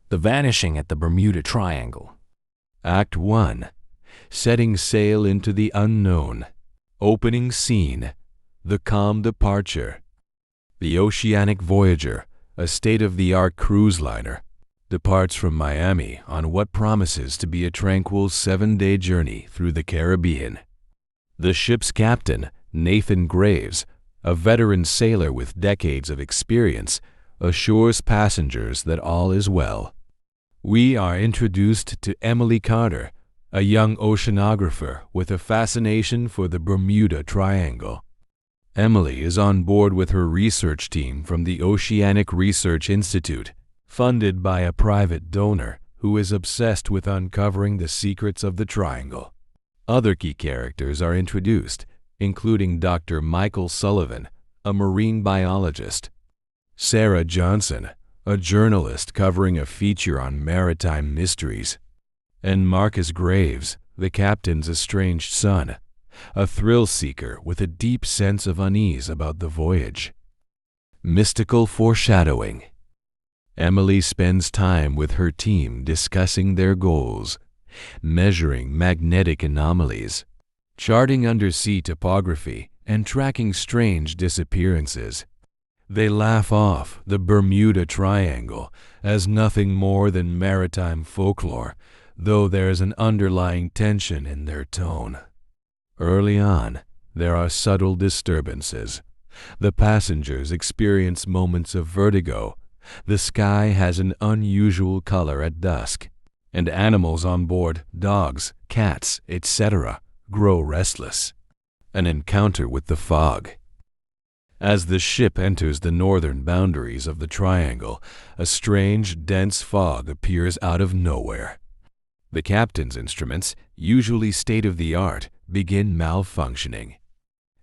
The Vanishing at the Bermuda Triangle. Act 1. Setting sail into the unknown. Opening scene. The calm departure. The Oceanic Voyager, a state-of-the-art cruise liner, departs from Miami on what promises to be a tranquil 7-day journey through the Caribbean. The ship's captain, Nathan Graves, a veteran sailor with decades of experience, assures passengers that all is well. We are introduced to Emily Carter, a young oceanographer with a fascination for the Bermuda Triangle. Emily is on board with her research team from the Oceanic Research Institute, funded by a private donor who is obsessed with uncovering the secrets of the triangle. Other key characters are introduced, including Dr. Michael Sullivan, a marine biologist, Sarah Johnson, a journalist covering a feature on maritime mysteries, and Marcus Graves, the captain's estranged son, a thrill-seeker with a deep sense of unease about the voyage. Mystical foreshadowing. Emily spends time with her team discussing their goals, measuring magnetic anomalies, charting undersea topography, and tracking strange disappearances. They laugh off the Bermuda Triangle as nothing more than maritime folklore, though there's an underlying tension in their tone. Early on, there are subtle disturbances. The passengers experience moments of vertigo, the sky has an unusual color at dusk, and animals on board, dogs, cats, etc., grow restless. An encounter with the fog. As the ship enters the northern boundaries of the triangle, a strange, dense fog appears out of nowhere. The captain's instruments, usually state-of-the-art, begin malfunctioning.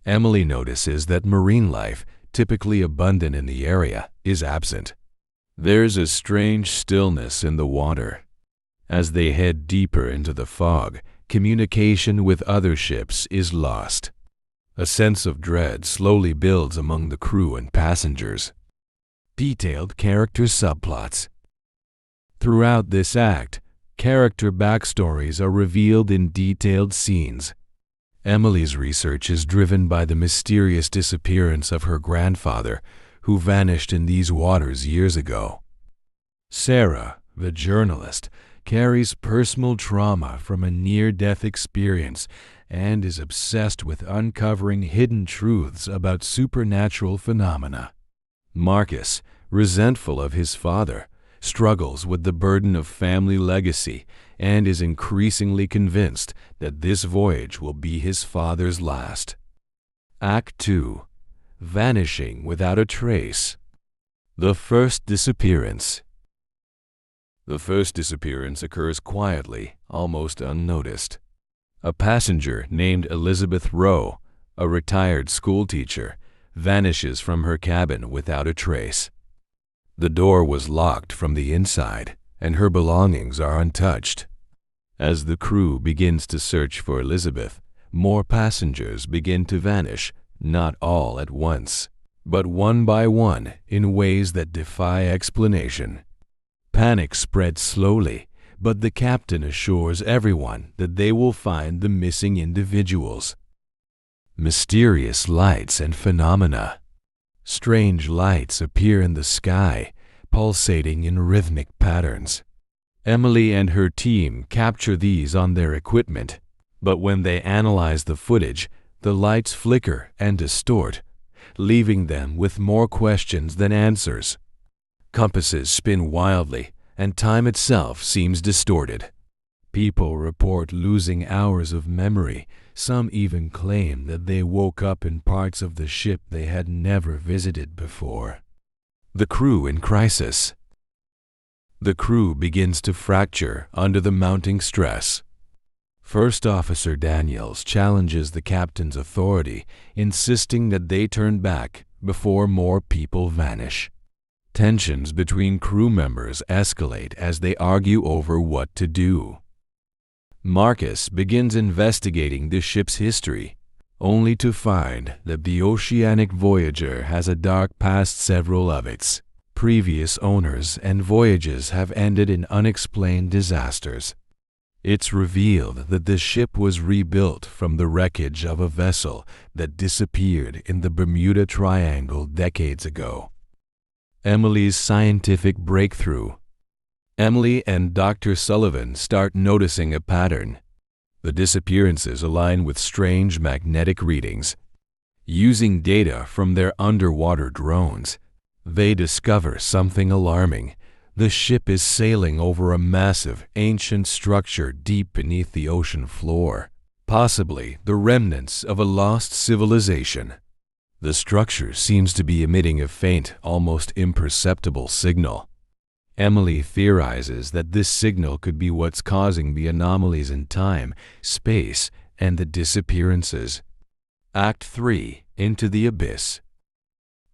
Emily notices that marine life, typically abundant in the area, is absent. There's a strange stillness in the water. As they head deeper into the fog, communication with other ships is lost. A sense of dread slowly builds among the crew and passengers. Detailed character subplots. Throughout this act, character backstories are revealed in detailed scenes. Emily's research is driven by the mysterious disappearance of her grandfather, who vanished in these waters years ago. Sarah, the journalist, carries personal trauma from a near-death experience and is obsessed with uncovering hidden truths about supernatural phenomena. Marcus, resentful of his father, struggles with the burden of family legacy and is increasingly convinced that this voyage will be his father's last. Act 2. Vanishing without a trace. The first disappearance. The first disappearance occurs quietly, almost unnoticed. A passenger named Elizabeth Rowe, a retired schoolteacher, vanishes from her cabin without a trace. The door was locked from the inside, and her belongings are untouched. As the crew begins to search for Elizabeth, more passengers begin to vanish, not all at once, but one by one in ways that defy explanation. Panic spreads slowly, but the captain assures everyone that they will find the missing individuals. Mysterious lights and phenomena. Strange lights appear in the sky, pulsating in rhythmic patterns. Emily and her team capture these on their equipment, but when they analyze the footage, the lights flicker and distort, leaving them with more questions than answers. Compasses spin wildly, and time itself seems distorted. People report losing hours of memory. Some even claim that they woke up in parts of the ship they had never visited before. The crew in crisis. The crew begins to fracture under the mounting stress. First Officer Daniels challenges the captain's authority, insisting that they turn back before more people vanish. Tensions between crew members escalate as they argue over what to do. Marcus begins investigating the ship's history, only to find that the Oceanic Voyager has a dark past several of its previous owners and voyages have ended in unexplained disasters. It's revealed that the ship was rebuilt from the wreckage of a vessel that disappeared in the Bermuda Triangle decades ago. Emily's scientific breakthrough. Emily and Dr. Sullivan start noticing a pattern. The disappearances align with strange magnetic readings. Using data from their underwater drones, they discover something alarming. The ship is sailing over a massive, ancient structure deep beneath the ocean floor, possibly the remnants of a lost civilization. The structure seems to be emitting a faint, almost imperceptible signal. Emily theorizes that this signal could be what's causing the anomalies in time, space, and the disappearances. Act 3. Into the Abyss.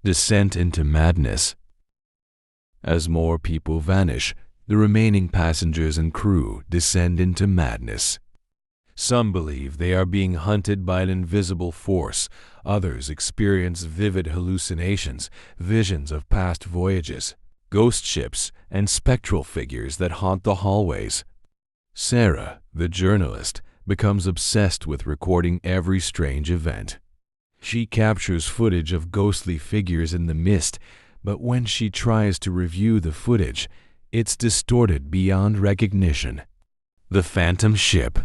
Descent into madness. As more people vanish, the remaining passengers and crew descend into madness. Some believe they are being hunted by an invisible force. Others experience vivid hallucinations, visions of past voyages, ghost ships, and spectral figures that haunt the hallways. Sarah, the journalist, becomes obsessed with recording every strange event. She captures footage of ghostly figures in the mist, but when she tries to review the footage, it's distorted beyond recognition. The Phantom Ship.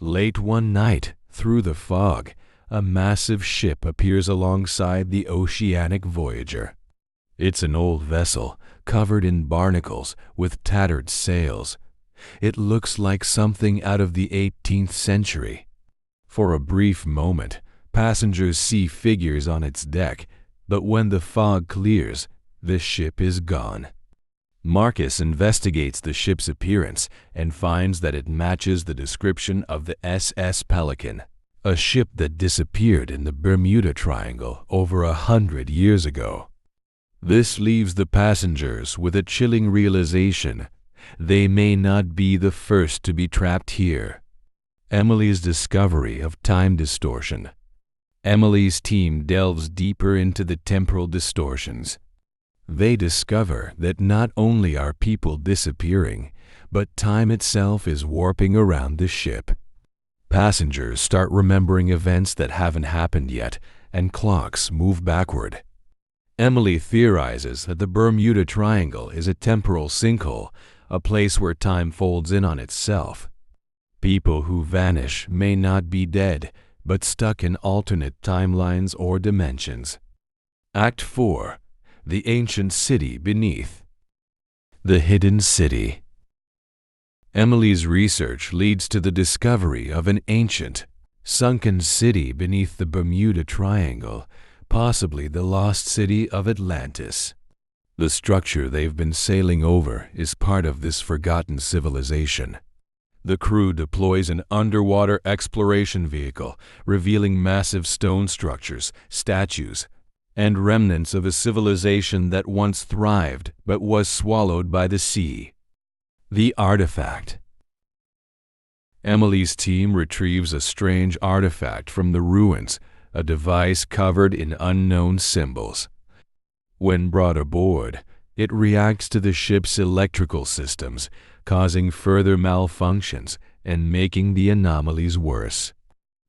Late one night, through the fog, a massive ship appears alongside the Oceanic Voyager. It's an old vessel, covered in barnacles, with tattered sails. It looks like something out of the 18th century. For a brief moment, passengers see figures on its deck, but when the fog clears, the ship is gone. Marcus investigates the ship's appearance and finds that it matches the description of the SS Pelican, a ship that disappeared in the Bermuda Triangle over 100 years ago. This leaves the passengers with a chilling realization: they may not be the first to be trapped here. Emily's discovery of time distortion. Emily's team delves deeper into the temporal distortions. They discover that not only are people disappearing, but time itself is warping around the ship. Passengers start remembering events that haven't happened yet, and clocks move backward. Emily theorizes that the Bermuda Triangle is a temporal sinkhole, a place where time folds in on itself. People who vanish may not be dead, but stuck in alternate timelines or dimensions. Act 4. The Ancient City Beneath. The Hidden City. Emily's research leads to the discovery of an ancient, sunken city beneath the Bermuda Triangle, possibly the lost city of Atlantis. The structure they've been sailing over is part of this forgotten civilization. The crew deploys an underwater exploration vehicle, revealing massive stone structures, statues, and remnants of a civilization that once thrived but was swallowed by the sea. The Artifact. Emily's team retrieves a strange artifact from the ruins, a device covered in unknown symbols. When brought aboard, it reacts to the ship's electrical systems, causing further malfunctions and making the anomalies worse.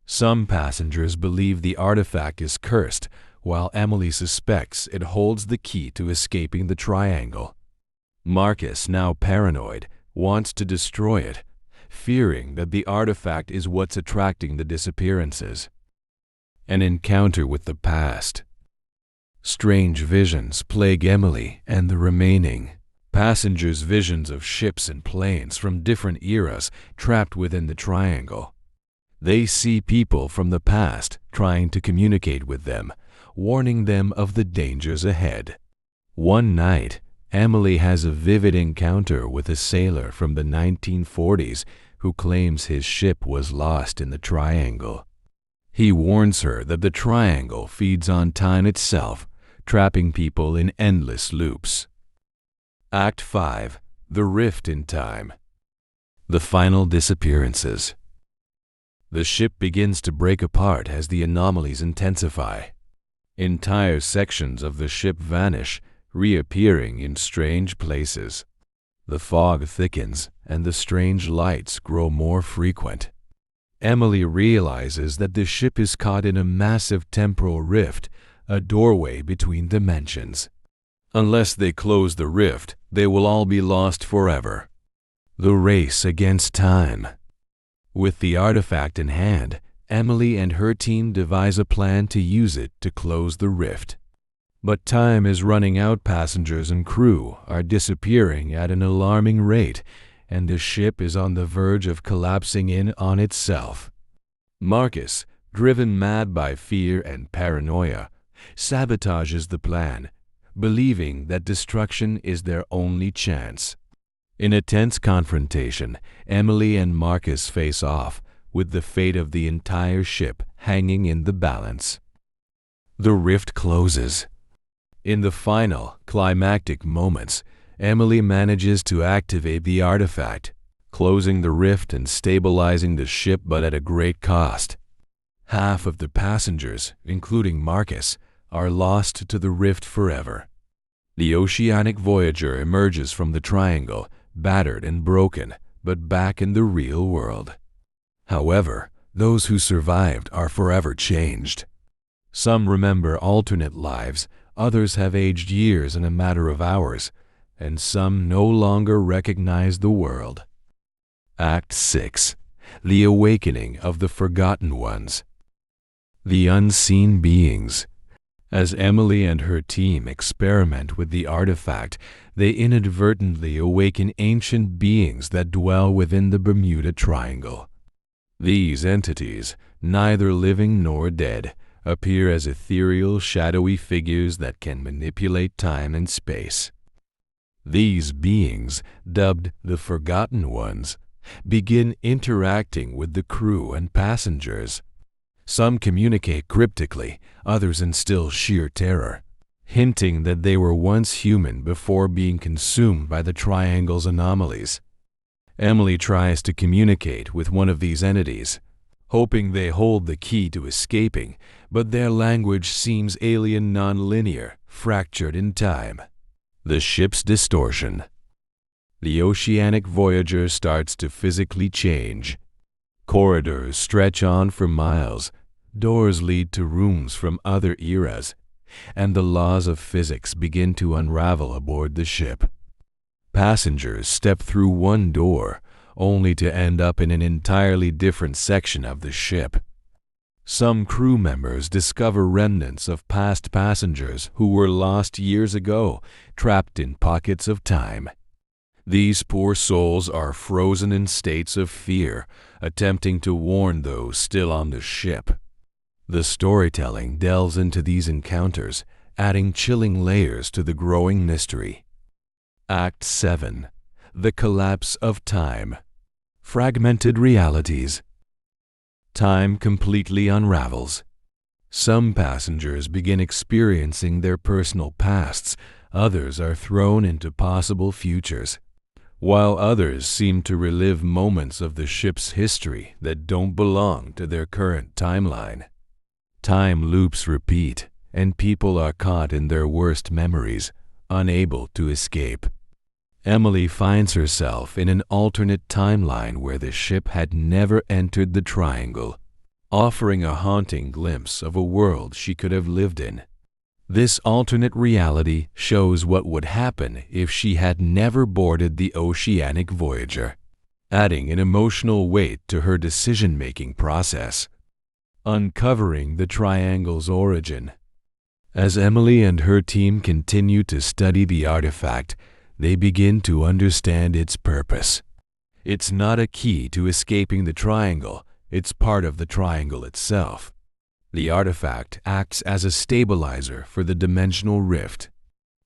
Some passengers believe the artifact is cursed, while Emily suspects it holds the key to escaping the triangle. Marcus, now paranoid, wants to destroy it, fearing that the artifact is what's attracting the disappearances. An encounter with the past. Strange visions plague Emily and the remaining passengers' visions of ships and planes from different eras trapped within the triangle. They see people from the past trying to communicate with them, warning them of the dangers ahead. One night, Emily has a vivid encounter with a sailor from the 1940s who claims his ship was lost in the triangle. He warns her that the triangle feeds on time itself, trapping people in endless loops. Act 5. The Rift in Time. The Final Disappearances. The ship begins to break apart as the anomalies intensify. Entire sections of the ship vanish, reappearing in strange places. The fog thickens and the strange lights grow more frequent. Emily realizes that the ship is caught in a massive temporal rift, a doorway between dimensions. Unless they close the rift, they will all be lost forever. The race against time. With the artifact in hand, Emily and her team devise a plan to use it to close the rift. But time is running out. Passengers and crew are disappearing at an alarming rate, and the ship is on the verge of collapsing in on itself. Marcus, driven mad by fear and paranoia, sabotages the plan, believing that destruction is their only chance. In a tense confrontation, Emily and Marcus face off, with the fate of the entire ship hanging in the balance. The rift closes. In the final, climactic moments, Emily manages to activate the artifact, closing the rift and stabilizing the ship, but at a great cost. Half of the passengers, including Marcus, are lost to the rift forever. The Oceanic Voyager emerges from the triangle, battered and broken, but back in the real world. However, those who survived are forever changed. Some remember alternate lives, others have aged years in a matter of hours, and some no longer recognize the world. Act 6. The Awakening of the Forgotten Ones. The Unseen Beings. As Emily and her team experiment with the artifact, they inadvertently awaken ancient beings that dwell within the Bermuda Triangle. These entities, neither living nor dead, appear as ethereal, shadowy figures that can manipulate time and space. These beings, dubbed the Forgotten Ones, begin interacting with the crew and passengers. Some communicate cryptically, others instill sheer terror, hinting that they were once human before being consumed by the Triangle's anomalies. Emily tries to communicate with one of these entities, hoping they hold the key to escaping, but their language seems alien, non-linear, fractured in time. The ship's distortion. The Oceanic Voyager starts to physically change. Corridors stretch on for miles, doors lead to rooms from other eras, and the laws of physics begin to unravel aboard the ship. Passengers step through one door, only to end up in an entirely different section of the ship. Some crew members discover remnants of past passengers who were lost years ago, trapped in pockets of time. These poor souls are frozen in states of fear, attempting to warn those still on the ship. The storytelling delves into these encounters, adding chilling layers to the growing mystery. Act 7. The Collapse of Time. Fragmented realities. Time completely unravels. Some passengers begin experiencing their personal pasts, others are thrown into possible futures, while others seem to relive moments of the ship's history that don't belong to their current timeline. Time loops repeat, and people are caught in their worst memories, unable to escape. Emily finds herself in an alternate timeline where the ship had never entered the Triangle, offering a haunting glimpse of a world she could have lived in. This alternate reality shows what would happen if she had never boarded the Oceanic Voyager, adding an emotional weight to her decision-making process. Uncovering the Triangle's origin. As Emily and her team continue to study the artifact, they begin to understand its purpose. It's not a key to escaping the Triangle, it's part of the Triangle itself. The artifact acts as a stabilizer for the dimensional rift.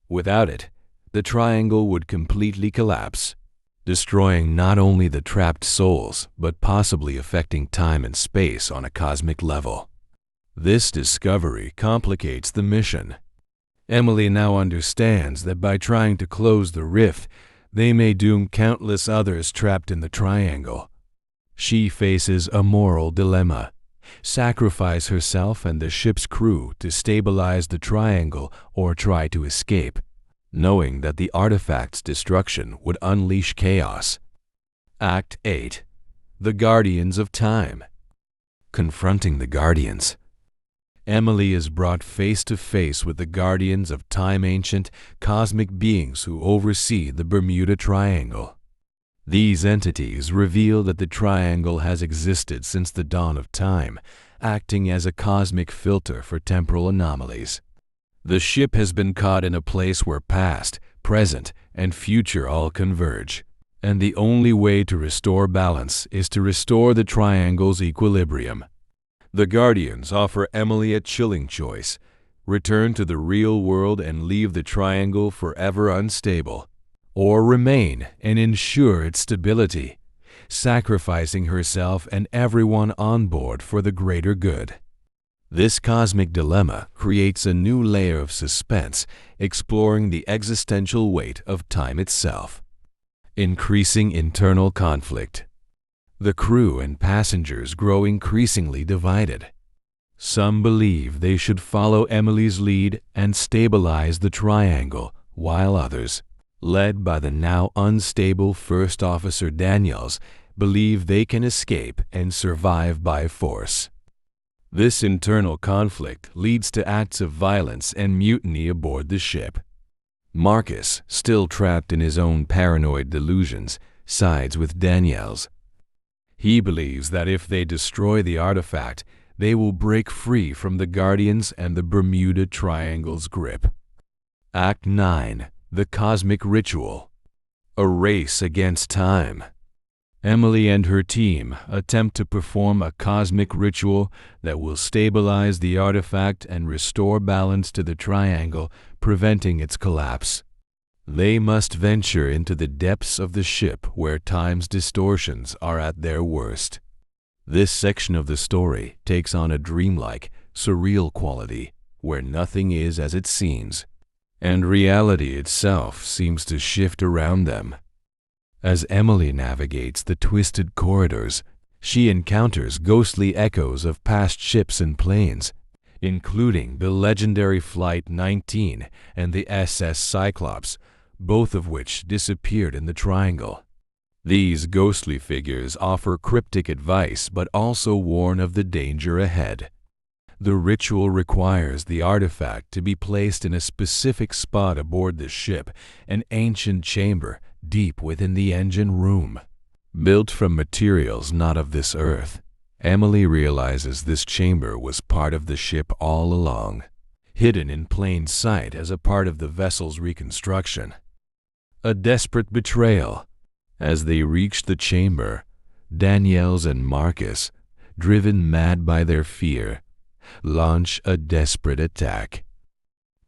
Without it, the Triangle would completely collapse, destroying not only the trapped souls, but possibly affecting time and space on a cosmic level. This discovery complicates the mission. Emily now understands that by trying to close the rift, they may doom countless others trapped in the Triangle. She faces a moral dilemma: sacrifice herself and the ship's crew to stabilize the Triangle or try to escape. knowing that the artifact's destruction would unleash chaos. Act 8. The Guardians of Time. Confronting the Guardians. Emily is brought face to face with the Guardians of Time, ancient cosmic beings who oversee the Bermuda Triangle. These entities reveal that the triangle has existed since the dawn of time, acting as a cosmic filter for temporal anomalies. The ship has been caught in a place where past, present, and future all converge, and the only way to restore balance is to restore the triangle's equilibrium. The Guardians offer Emily a chilling choice: return to the real world and leave the triangle forever unstable, or remain and ensure its stability, sacrificing herself and everyone on board for the greater good. This cosmic dilemma creates a new layer of suspense, exploring the existential weight of time itself. Increasing internal conflict. The crew and passengers grow increasingly divided. Some believe they should follow Emily's lead and stabilize the triangle, while others, led by the now unstable First Officer Daniels, believe they can escape and survive by force. This internal conflict leads to acts of violence and mutiny aboard the ship. Marcus, still trapped in his own paranoid delusions, sides with Daniels. He believes that if they destroy the artifact, they will break free from the Guardians and the Bermuda Triangle's grip. Act 9. The Cosmic Ritual. A race against time. Emily and her team attempt to perform a cosmic ritual that will stabilize the artifact and restore balance to the triangle, preventing its collapse. They must venture into the depths of the ship where time's distortions are at their worst. This section of the story takes on a dreamlike, surreal quality, where nothing is as it seems, and reality itself seems to shift around them. As Emily navigates the twisted corridors, she encounters ghostly echoes of past ships and planes, including the legendary Flight 19 and the SS Cyclops, both of which disappeared in the triangle. These ghostly figures offer cryptic advice but also warn of the danger ahead. The ritual requires the artifact to be placed in a specific spot aboard the ship, an ancient chamber deep within the engine room. Built from materials not of this earth, Emily realizes this chamber was part of the ship all along, hidden in plain sight as a part of the vessel's reconstruction. A desperate betrayal. As they reach the chamber, Daniels and Marcus, driven mad by their fear, launch a desperate attack.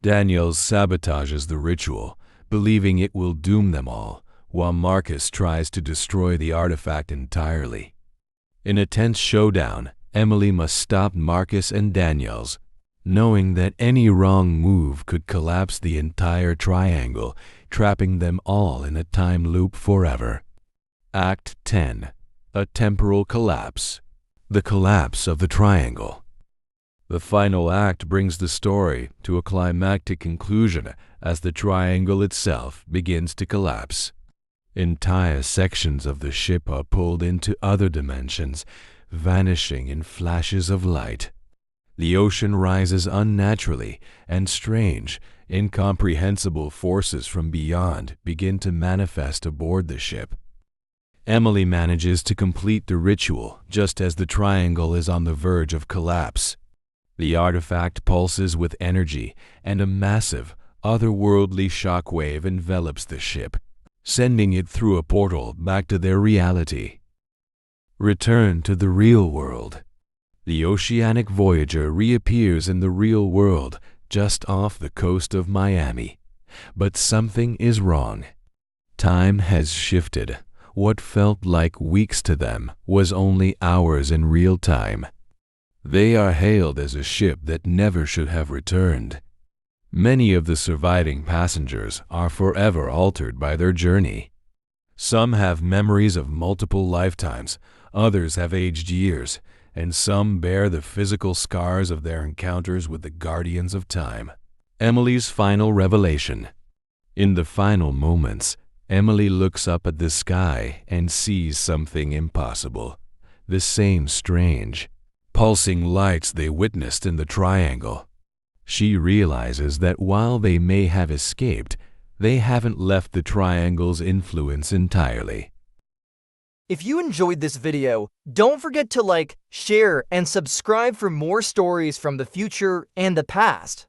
Daniels sabotages the ritual, believing it will doom them all, while Marcus tries to destroy the artifact entirely. In a tense showdown, Emily must stop Marcus and Daniels, knowing that any wrong move could collapse the entire triangle, trapping them all in a time loop forever. Act 10. A Temporal Collapse. The collapse of the triangle. The final act brings the story to a climactic conclusion as the triangle itself begins to collapse. Entire sections of the ship are pulled into other dimensions, vanishing in flashes of light. The ocean rises unnaturally, and strange, incomprehensible forces from beyond begin to manifest aboard the ship. Emily manages to complete the ritual just as the triangle is on the verge of collapse. The artifact pulses with energy, and a massive, otherworldly shockwave envelops the ship, sending it through a portal back to their reality. Return to the real world. The Oceanic Voyager reappears in the real world just off the coast of Miami. But something is wrong. Time has shifted. What felt like weeks to them was only hours in real time. They are hailed as a ship that never should have returned. Many of the surviving passengers are forever altered by their journey. Some have memories of multiple lifetimes, others have aged years, and some bear the physical scars of their encounters with the Guardians of Time. Emily's final revelation. In the final moments, Emily looks up at the sky and sees something impossible. The same strange, pulsing lights they witnessed in the triangle. She realizes that while they may have escaped, they haven't left the triangle's influence entirely. If you enjoyed this video, don't forget to like, share, and subscribe for more stories from the future and the past.